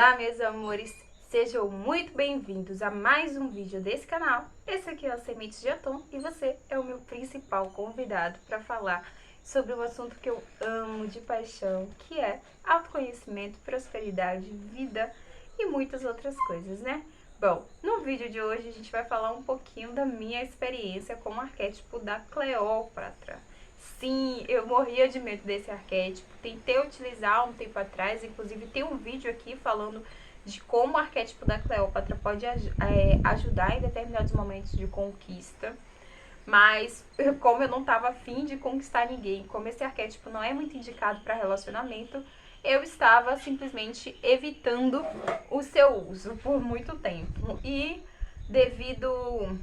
Olá, meus amores, sejam muito bem-vindos a mais um vídeo desse canal. Esse aqui é o Sementes de Atom e você é o meu principal convidado para falar sobre um assunto que eu amo de paixão, que é autoconhecimento, prosperidade, vida e muitas outras coisas, né? Bom, no vídeo de hoje a gente vai falar um pouquinho da minha experiência como arquétipo da Cleópatra. Sim, eu morria de medo desse arquétipo, tentei utilizar um tempo atrás, inclusive tem um vídeo aqui falando de como o arquétipo da Cleópatra pode ajudar em determinados momentos de conquista, mas como eu não estava afim de conquistar ninguém, como esse arquétipo não é muito indicado para relacionamento, eu estava simplesmente evitando o seu uso por muito tempo. E devido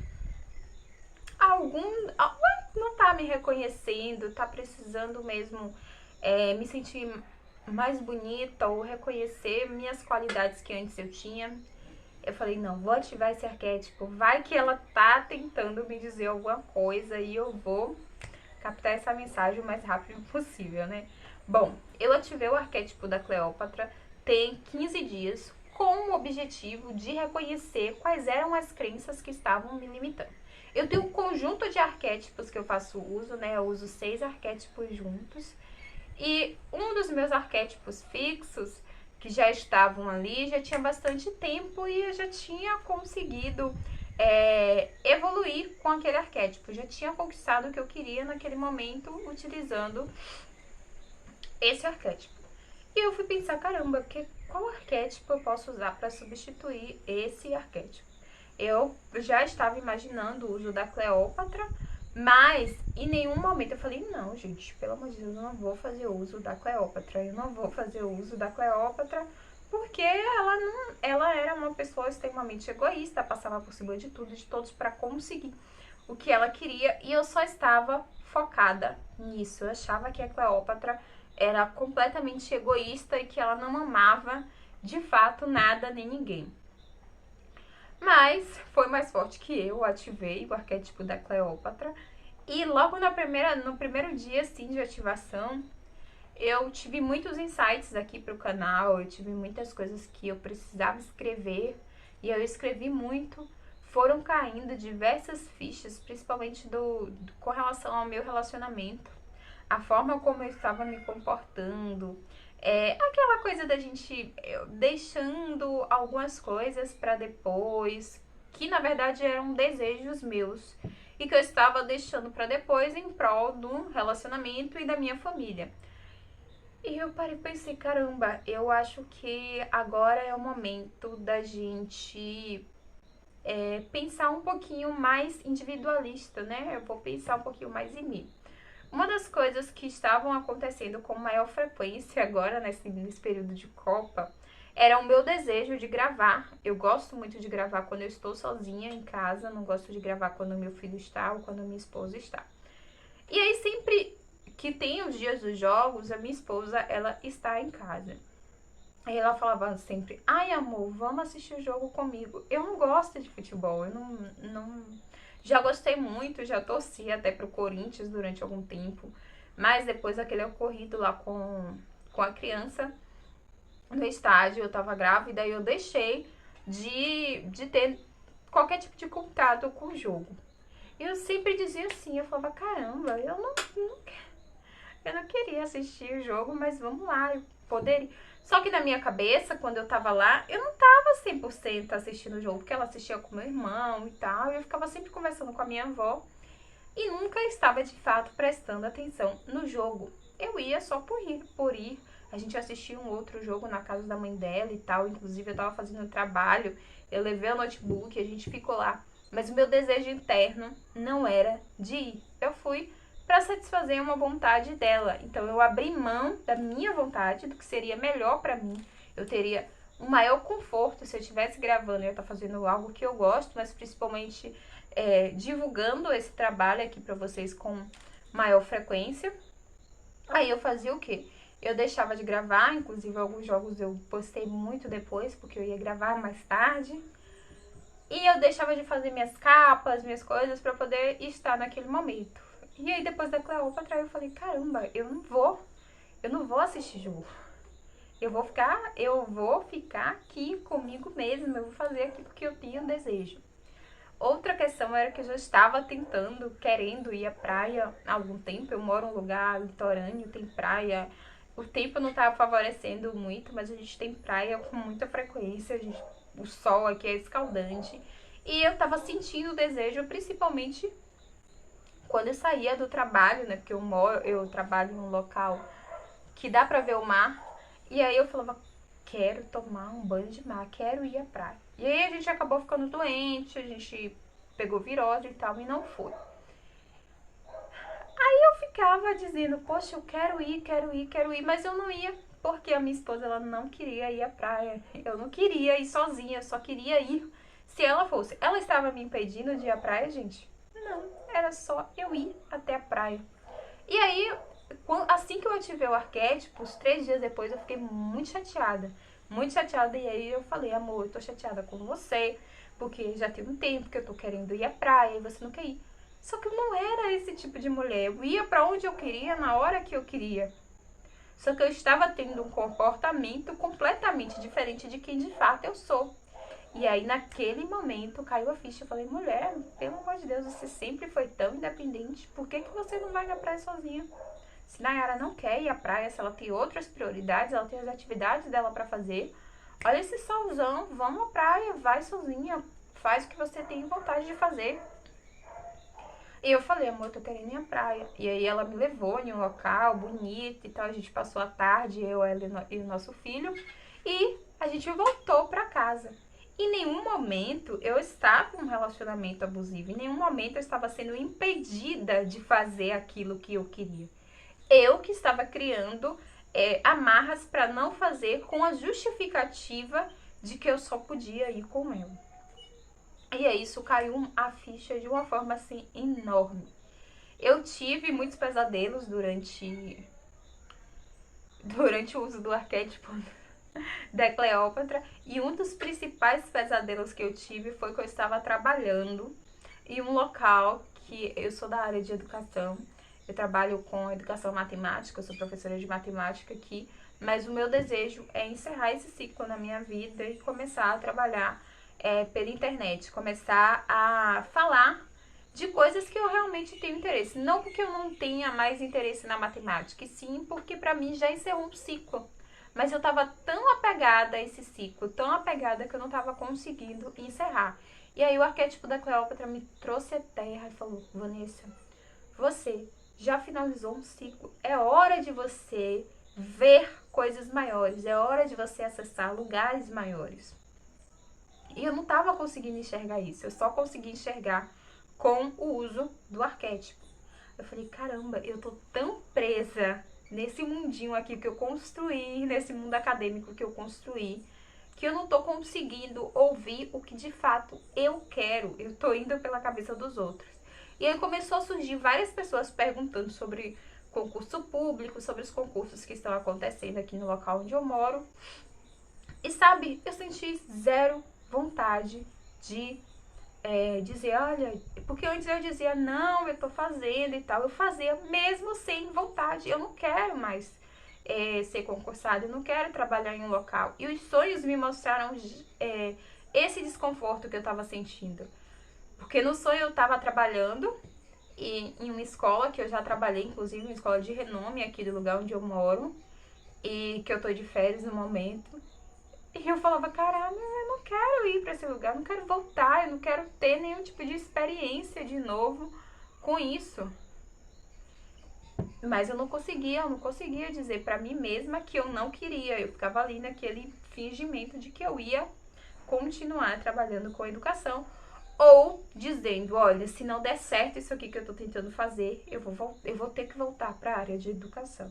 não tá me reconhecendo, tá precisando mesmo me sentir mais bonita ou reconhecer minhas qualidades que antes eu tinha, eu falei, não, vou ativar esse arquétipo, vai que ela tá tentando me dizer alguma coisa e eu vou captar essa mensagem o mais rápido possível, né? Bom, eu ativei o arquétipo da Cleópatra tem 15 dias com o objetivo de reconhecer quais eram as crenças que estavam me limitando. Eu tenho um conjunto de arquétipos que eu faço uso, né? Eu uso 6 arquétipos juntos. E um dos meus arquétipos fixos, que já estavam ali, já tinha bastante tempo e eu já tinha conseguido evoluir com aquele arquétipo. Já tinha conquistado o que eu queria naquele momento utilizando esse arquétipo. E eu fui pensar, caramba, qual arquétipo eu posso usar para substituir esse arquétipo? Eu já estava imaginando o uso da Cleópatra, mas em nenhum momento eu falei, não, gente, pelo amor de Deus, eu não vou fazer uso da Cleópatra, eu não vou fazer uso da Cleópatra, porque ela era uma pessoa extremamente egoísta, passava por cima de tudo, de todos, para conseguir o que ela queria, e eu só estava focada nisso. Eu achava que a Cleópatra era completamente egoísta e que ela não amava de fato nada nem ninguém. Mas foi mais forte que eu ativei o arquétipo da Cleópatra. E logo no primeiro dia assim, de ativação, eu tive muitos insights aqui pro canal. Eu tive muitas coisas que eu precisava escrever. E eu escrevi muito. Foram caindo diversas fichas, principalmente com relação ao meu relacionamento. A forma como eu estava me comportando. Aquela coisa da gente deixando algumas coisas para depois, que na verdade eram desejos meus e que eu estava deixando para depois em prol do relacionamento e da minha família. E eu parei e pensei, caramba, eu acho que agora é o momento da gente pensar um pouquinho mais individualista, né? Eu vou pensar um pouquinho mais em mim. Uma das coisas que estavam acontecendo com maior frequência agora, nesse período de Copa, era o meu desejo de gravar. Eu gosto muito de gravar quando eu estou sozinha em casa, não gosto de gravar quando meu filho está ou quando minha esposa está. E aí, sempre que tem os dias dos jogos, a minha esposa, ela está em casa. Aí ela falava sempre, ai amor, vamos assistir o jogo comigo. Eu não gosto de futebol, eu não já gostei muito, já torci até pro Corinthians durante algum tempo, mas depois daquele ocorrido lá com a criança no estádio, eu tava grávida e eu deixei de ter qualquer tipo de contato com o jogo. E eu sempre dizia assim, eu falava, caramba, eu não queria assistir o jogo, mas vamos lá, eu poderia. Só que na minha cabeça, quando eu tava lá, eu não tava 100% assistindo o jogo, porque ela assistia com meu irmão e tal, e eu ficava sempre conversando com a minha avó e nunca estava de fato prestando atenção no jogo. Eu ia só por ir. A gente assistia um outro jogo na casa da mãe dela e tal, inclusive eu tava fazendo um trabalho, eu levei o notebook, a gente ficou lá. Mas o meu desejo interno não era de ir. Eu fui para satisfazer uma vontade dela. Então eu abri mão da minha vontade, do que seria melhor para mim. Eu teria um maior conforto se eu estivesse gravando, eu ia estar fazendo algo que eu gosto, mas principalmente divulgando esse trabalho aqui para vocês com maior frequência. Aí eu fazia o quê? Eu deixava de gravar, inclusive alguns jogos eu postei muito depois, porque eu ia gravar mais tarde. E eu deixava de fazer minhas capas, minhas coisas, para poder estar naquele momento. E aí depois da Cleópatra eu falei, caramba, eu não vou assistir jogo. eu vou ficar aqui comigo mesma, eu vou fazer aquilo que eu tinha desejo. Outra questão era que eu já estava querendo ir à praia há algum tempo. Eu moro em um lugar litorâneo, tem praia. O tempo não estava favorecendo muito, mas a gente tem praia com muita frequência. O sol aqui é escaldante. E eu estava sentindo o desejo, principalmente quando eu saía do trabalho, né? Porque eu trabalho em um local que dá pra ver o mar. E aí eu falava, quero tomar um banho de mar, quero ir à praia. E aí a gente acabou ficando doente, a gente pegou virose e tal, e não foi. Eu ficava dizendo, poxa, eu quero ir, quero ir, quero ir, mas eu não ia, porque a minha esposa, ela não queria ir à praia. Eu não queria ir sozinha, eu só queria ir se ela fosse. Ela estava me impedindo de ir à praia, gente? Não, era só eu ir até a praia. E aí, assim que eu ativei o arquétipo, uns 3 dias depois eu fiquei muito chateada. Muito chateada, e aí eu falei, amor, eu tô chateada com você, porque já tem um tempo que eu tô querendo ir à praia e você não quer ir. Só que eu não era esse tipo de mulher. Eu ia pra onde eu queria, na hora que eu queria. Só que eu estava tendo um comportamento completamente diferente de quem de fato eu sou. E aí, naquele momento, caiu a ficha. Eu falei, mulher, pelo amor de Deus, você sempre foi tão independente. Por que você não vai na praia sozinha? Se Nayara não quer ir à praia, se ela tem outras prioridades, ela tem as atividades dela pra fazer. Olha esse solzão, vamos à praia, vai sozinha, faz o que você tem vontade de fazer. E eu falei, amor, eu tô querendo ir à praia. E aí ela me levou em um local bonito e tal. A gente passou a tarde, eu, ela e o nosso filho. E a gente voltou pra casa. Em nenhum momento eu estava em um relacionamento abusivo. Em nenhum momento eu estava sendo impedida de fazer aquilo que eu queria. Eu que estava criando amarras para não fazer com a justificativa de que eu só podia ir com ela. E aí isso caiu a ficha de uma forma assim enorme. Eu tive muitos pesadelos durante o uso do arquétipo da Cleópatra, e um dos principais pesadelos que eu tive foi que eu estava trabalhando em um local que eu sou da área de educação. Eu trabalho com educação matemática, eu sou professora de matemática aqui, mas o meu desejo é encerrar esse ciclo na minha vida e começar a trabalhar pela internet, começar a falar de coisas que eu realmente tenho interesse. Não porque eu não tenha mais interesse na matemática, e sim porque para mim já encerrou um ciclo. Mas eu estava tão apegada a esse ciclo, tão apegada que eu não estava conseguindo encerrar. E aí o arquétipo da Cleópatra me trouxe a terra e falou, Vanessa, você já finalizou um ciclo, é hora de você ver coisas maiores, é hora de você acessar lugares maiores. E eu não estava conseguindo enxergar isso, eu só consegui enxergar com o uso do arquétipo. Eu falei, caramba, eu tô tão presa nesse mundinho aqui que eu construí, nesse mundo acadêmico que eu construí, que eu não tô conseguindo ouvir o que de fato eu quero. Eu tô indo pela cabeça dos outros. E aí começou a surgir várias pessoas perguntando sobre concurso público, sobre os concursos que estão acontecendo aqui no local onde eu moro. E sabe, eu senti zero vontade de dizer, olha, porque antes eu dizia, não, eu tô fazendo e tal, eu fazia mesmo sem vontade, eu não quero mais ser concursada, eu não quero trabalhar em um local. E os sonhos me mostraram esse desconforto que eu tava sentindo. Porque no sonho eu tava trabalhando em uma escola que eu já trabalhei, inclusive uma escola de renome aqui do lugar onde eu moro, e que eu tô de férias no momento. E eu falava, caralho, eu não quero ir pra esse lugar, eu não quero voltar, eu não quero ter nenhum tipo de experiência de novo com isso. Mas eu não conseguia dizer pra mim mesma que eu não queria. Eu ficava ali naquele fingimento de que eu ia continuar trabalhando com educação. Ou dizendo, olha, se não der certo isso aqui que eu tô tentando fazer, eu vou ter que voltar pra área de educação.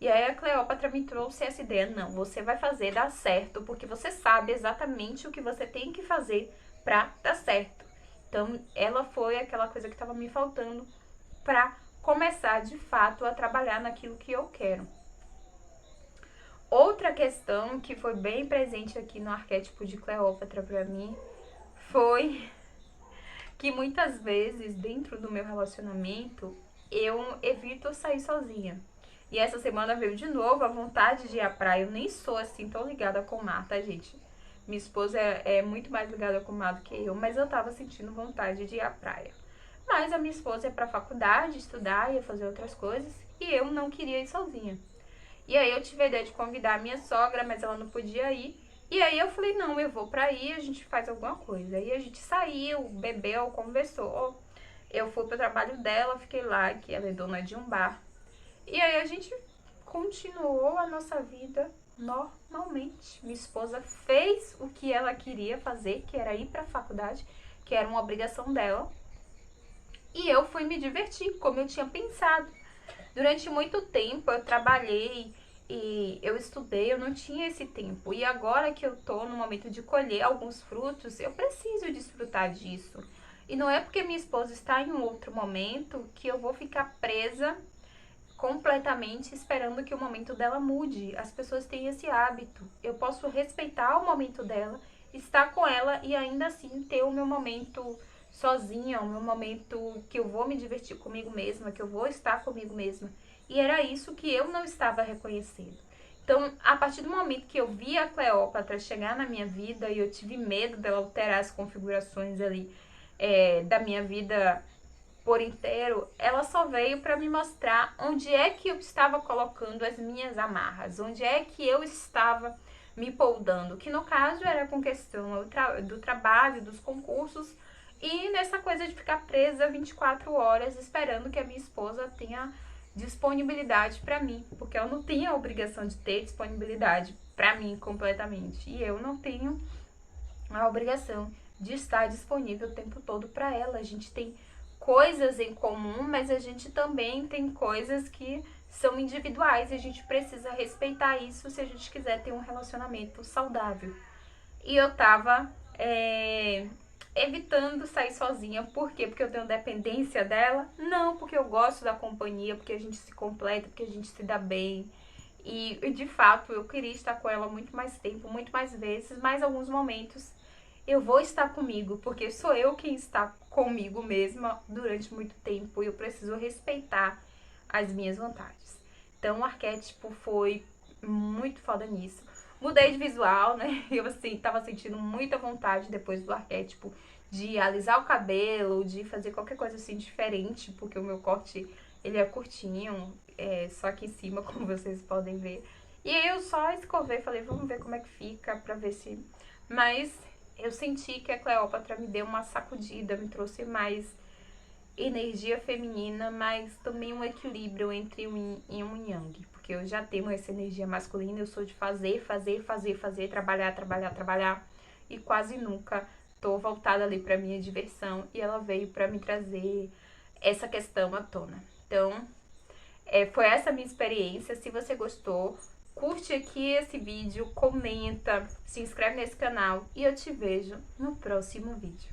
E aí a Cleópatra me trouxe essa ideia, não, você vai fazer dar certo, porque você sabe exatamente o que você tem que fazer pra dar certo. Então, ela foi aquela coisa que estava me faltando pra começar, de fato, a trabalhar naquilo que eu quero. Outra questão que foi bem presente aqui no arquétipo de Cleópatra pra mim foi que muitas vezes, dentro do meu relacionamento, eu evito sair sozinha. E essa semana veio de novo a vontade de ir à praia. Eu nem sou assim tão ligada com o mar, tá, gente? Minha esposa é muito mais ligada com o mar do que eu, mas eu tava sentindo vontade de ir à praia. Mas a minha esposa ia pra faculdade, estudar, ia fazer outras coisas, e eu não queria ir sozinha. E aí eu tive a ideia de convidar a minha sogra, mas ela não podia ir. E aí eu falei, não, eu vou pra aí, a gente faz alguma coisa. Aí a gente saiu, bebeu, conversou. Eu fui pro trabalho dela, fiquei lá, que ela é dona de um bar. E aí a gente continuou a nossa vida normalmente. Minha esposa fez o que ela queria fazer, que era ir pra faculdade, que era uma obrigação dela. E eu fui me divertir, como eu tinha pensado. Durante muito tempo eu trabalhei e eu estudei, eu não tinha esse tempo. E agora que eu tô no momento de colher alguns frutos, eu preciso desfrutar disso. E não é porque minha esposa está em um outro momento que eu vou ficar presa completamente esperando que o momento dela mude. As pessoas têm esse hábito. Eu posso respeitar o momento dela, estar com ela e ainda assim ter o meu momento sozinha, o meu momento que eu vou me divertir comigo mesma, que eu vou estar comigo mesma. E era isso que eu não estava reconhecendo. Então, a partir do momento que eu vi a Cleópatra chegar na minha vida e eu tive medo dela alterar as configurações ali da minha vida por inteiro, ela só veio para me mostrar onde é que eu estava colocando as minhas amarras, onde é que eu estava me poldando, que no caso era com questão do trabalho, dos concursos e nessa coisa de ficar presa 24 horas esperando que a minha esposa tenha disponibilidade para mim, porque eu não tinha a obrigação de ter disponibilidade para mim completamente e eu não tenho a obrigação de estar disponível o tempo todo para ela. A gente tem coisas em comum, mas a gente também tem coisas que são individuais e a gente precisa respeitar isso se a gente quiser ter um relacionamento saudável. E eu tava evitando sair sozinha. Por quê? Porque eu tenho dependência dela? Não, porque eu gosto da companhia, porque a gente se completa, porque a gente se dá bem. E de fato eu queria estar com ela muito mais tempo, muito mais vezes, mas alguns momentos eu vou estar comigo, porque sou eu quem está comigo mesma durante muito tempo e eu preciso respeitar as minhas vontades. Então o arquétipo foi muito foda nisso. Mudei de visual, né? Eu assim, tava sentindo muita vontade depois do arquétipo de alisar o cabelo, de fazer qualquer coisa assim diferente, porque o meu corte ele é curtinho, só aqui em cima, como vocês podem ver. E aí eu só escovei, falei, vamos ver como é que fica, pra ver se... Mas eu senti que a Cleópatra me deu uma sacudida, me trouxe mais energia feminina, mas também um equilíbrio entre o yin e o yang. Porque eu já tenho essa energia masculina, eu sou de fazer, trabalhar, e quase nunca tô voltada ali pra minha diversão, e ela veio pra me trazer essa questão à tona. Então, foi essa a minha experiência. Se você gostou, curte aqui esse vídeo, comenta, se inscreve nesse canal e eu te vejo no próximo vídeo.